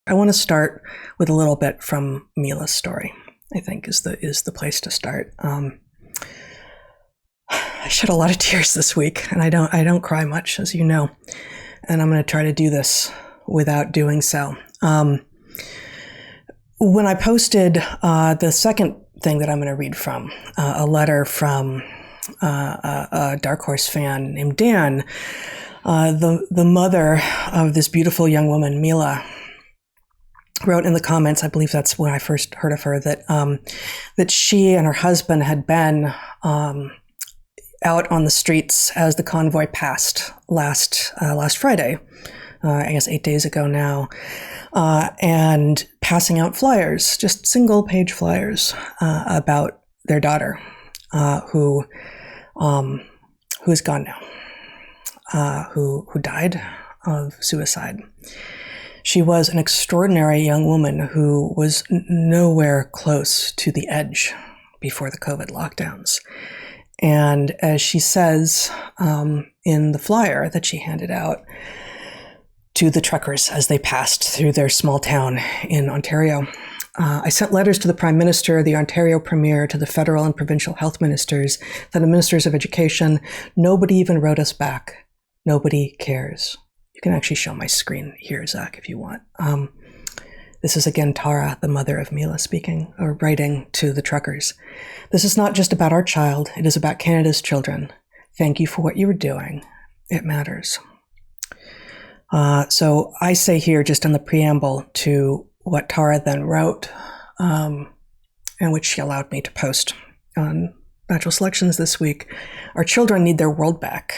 I want to start with a little bit from Mila's story. I think is the place to start. I shed a lot of tears this week, and I don't cry much, as you know, and I'm going to try to do this without doing so. When I posted the second thing that I'm going to read from, a letter from a DarkHorse fan named Dan, the mother of this beautiful young woman, Mila, wrote in the comments, I believe that's when I first heard of her, that she and her husband had been out on the streets as the convoy passed last Friday, I guess 8 days ago now, and passing out flyers, just single-page flyers about their daughter, who is gone now, who died of suicide. She was an extraordinary young woman who was nowhere close to the edge before the COVID lockdowns. And as she says in the flyer that she handed out to the truckers as they passed through their small town in Ontario, I sent letters to the Prime Minister, the Ontario Premier, to the federal and provincial health ministers, to the ministers of education. Nobody even wrote us back. Nobody cares. You can actually show my screen here, Zach, if you want. This is again Tara, the mother of Mila, speaking or writing to the truckers. This is not just about our child. It is about Canada's children. Thank you for what you were doing. It matters. So I say here, just in the preamble to what Tara then wrote, and which she allowed me to post on Natural Selections this week, our children need their world back.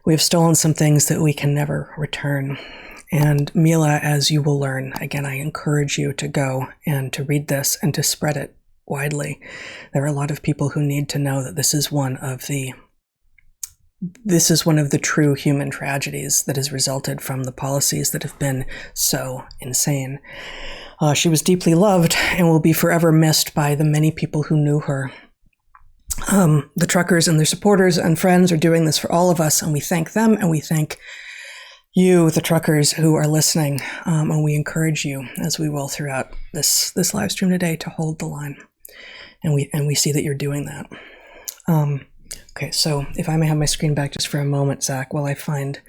We have stolen some things that we can never return. And Mila, as you will learn, again, I encourage you to go and to read this and to spread it widely. There are a lot of people who need to know that this is one of the true human tragedies that has resulted from the policies that have been so insane. She was deeply loved and will be forever missed by the many people who knew her. The truckers and their supporters and friends are doing this for all of us, and we thank them, and we thank you, the truckers who are listening, and we encourage you, as we will throughout this live stream today, to hold the line, and we see that you're doing that. Okay, so if I may have my screen back just for a moment, Zach, while I find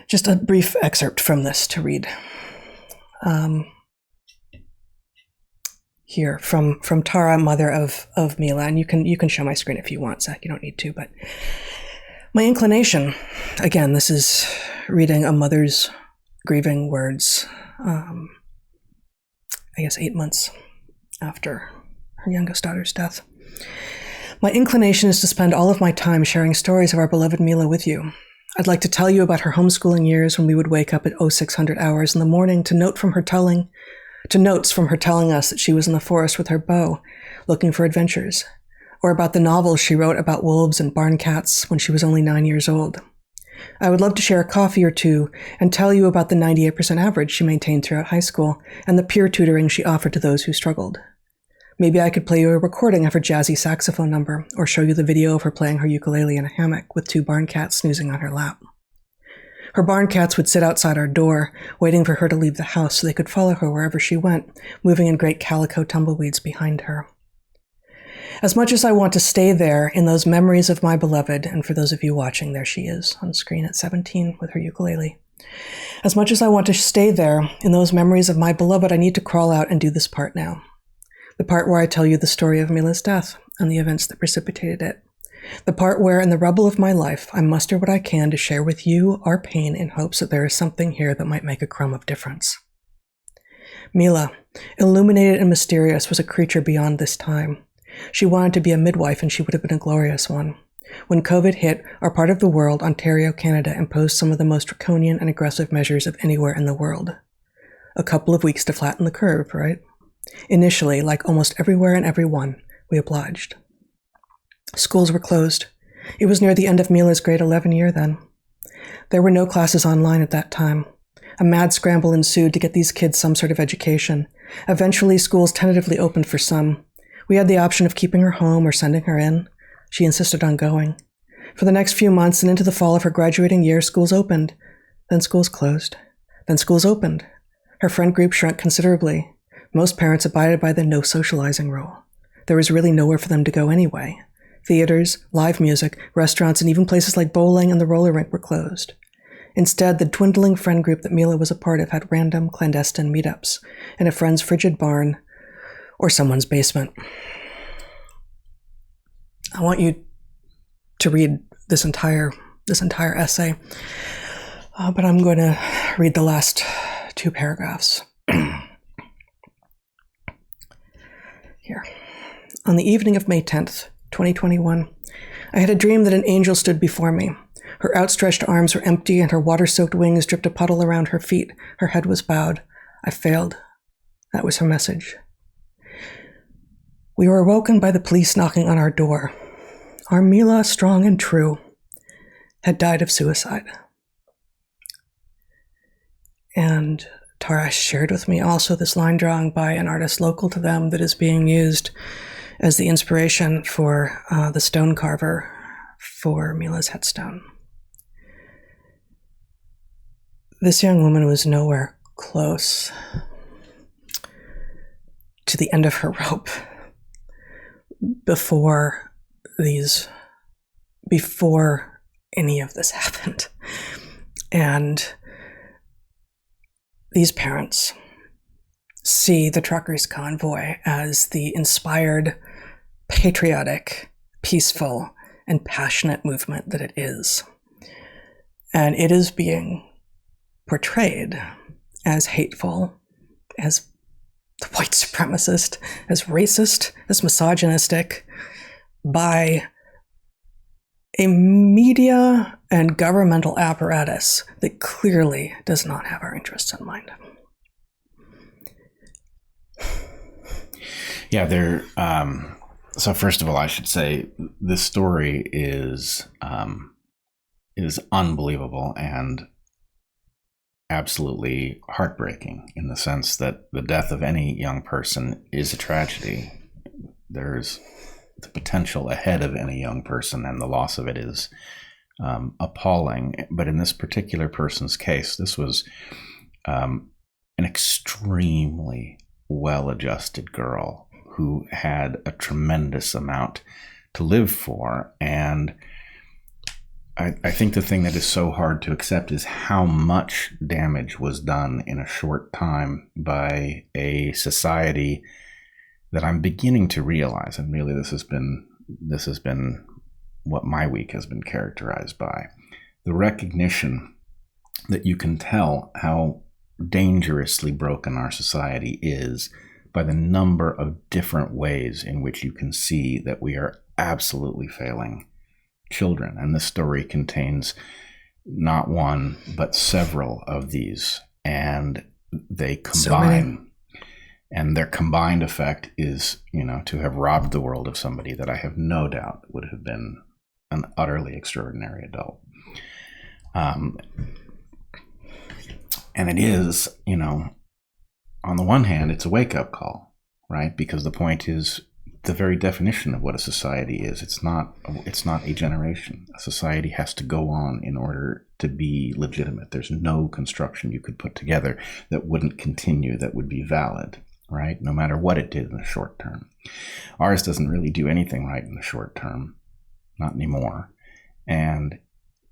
just a brief excerpt from this to read. Here from Tara, mother of Mila, and you can show my screen if you want, Zach. You don't need to, but my inclination, again, this is reading a mother's grieving words, I guess 8 months after her youngest daughter's death. My inclination is to spend all of my time sharing stories of our beloved Mila with you. I'd like to tell you about her homeschooling years when we would wake up at 0600 hours in the morning to notes from her telling us that she was in the forest with her bow, looking for adventures, or about the novels she wrote about wolves and barn cats when she was only 9 years old. I would love to share a coffee or two and tell you about the 98% average she maintained throughout high school and the peer tutoring she offered to those who struggled. Maybe I could play you a recording of her jazzy saxophone number, or show you the video of her playing her ukulele in a hammock with 2 barn cats snoozing on her lap. Her barn cats would sit outside our door, waiting for her to leave the house so they could follow her wherever she went, moving in great calico tumbleweeds behind her. As much as I want to stay there in those memories of my beloved, and for those of you watching, there she is on screen at 17 with her ukulele. As much as I want to stay there in those memories of my beloved, I need to crawl out and do this part now. The part where I tell you the story of Mila's death and the events that precipitated it. The part where, in the rubble of my life, I muster what I can to share with you our pain in hopes that there is something here that might make a crumb of difference. Mila, illuminated and mysterious, was a creature beyond this time. She wanted to be a midwife, and she would have been a glorious one. When COVID hit, our part of the world, Ontario, Canada, imposed some of the most draconian and aggressive measures of anywhere in the world. A couple of weeks to flatten the curve, right? Initially, like almost everywhere and everyone, we obliged. Schools were closed. It was near the end of Mila's grade 11 year then. There were no classes online at that time. A mad scramble ensued to get these kids some sort of education. Eventually, schools tentatively opened for some. We had the option of keeping her home or sending her in. She insisted on going. For the next few months and into the fall of her graduating year, schools opened. Then schools closed. Then schools opened. Her friend group shrunk considerably. Most parents abided by the no socializing rule. There was really nowhere for them to go anyway. Theaters, live music, restaurants, and even places like bowling and the roller rink were closed. Instead, the dwindling friend group that Mila was a part of had random, clandestine meetups in a friend's frigid barn or someone's basement. I want you to read this entire essay, but I'm going to read the last 2 paragraphs. Here. On the evening of May 10th, 2021, I had a dream that an angel stood before me. Her outstretched arms were empty and her water-soaked wings dripped a puddle around her feet. Her head was bowed. I failed. That was her message. We were awoken by the police knocking on our door. Our Mila, strong and true, had died of suicide. And Tara shared with me also this line drawing by an artist local to them that is being used as the inspiration for the stone carver for Mila's headstone. This young woman was nowhere close to the end of her rope before any of this happened. And these parents see the truckers' convoy as the inspired, patriotic, peaceful, and passionate movement that it is. And it is being portrayed as hateful, as white supremacist, as racist, as misogynistic by a media and governmental apparatus that clearly does not have our interests in mind. Yeah, so first of all, I should say this story is unbelievable and absolutely heartbreaking in the sense that the death of any young person is a tragedy. There's the potential ahead of any young person, and the loss of it is appalling. But in this particular person's case, this was an extremely well-adjusted girl who had a tremendous amount to live for. And I think the thing that is so hard to accept is how much damage was done in a short time by a society that I'm beginning to realize, and really this has been what my week has been characterized by, the recognition that you can tell how dangerously broken our society is by the number of different ways in which you can see that we are absolutely failing children. And this story contains not one, but several of these, and they combine. And their combined effect is, to have robbed the world of somebody that I have no doubt would have been an utterly extraordinary adult. And it is, on the one hand, it's a wake-up call, right? Because the point is the very definition of what a society is. It's not a generation. A society has to go on in order to be legitimate. There's no construction you could put together that wouldn't continue, that would be valid, right? No matter what it did in the short term. Ours doesn't really do anything right in the short term, not anymore. And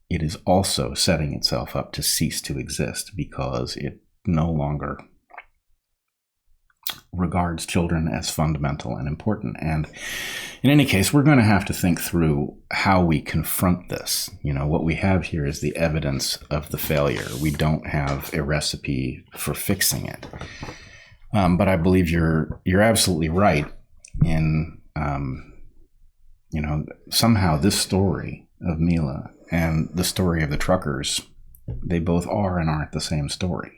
it is also setting itself up to cease to exist because it no longer regards children as fundamental and important. And in any case, we're going to have to think through how we confront this. What we have here is the evidence of the failure. We don't have a recipe for fixing it. But I believe you're absolutely right in, somehow this story of Mila and the story of the truckers, they both are and aren't the same story.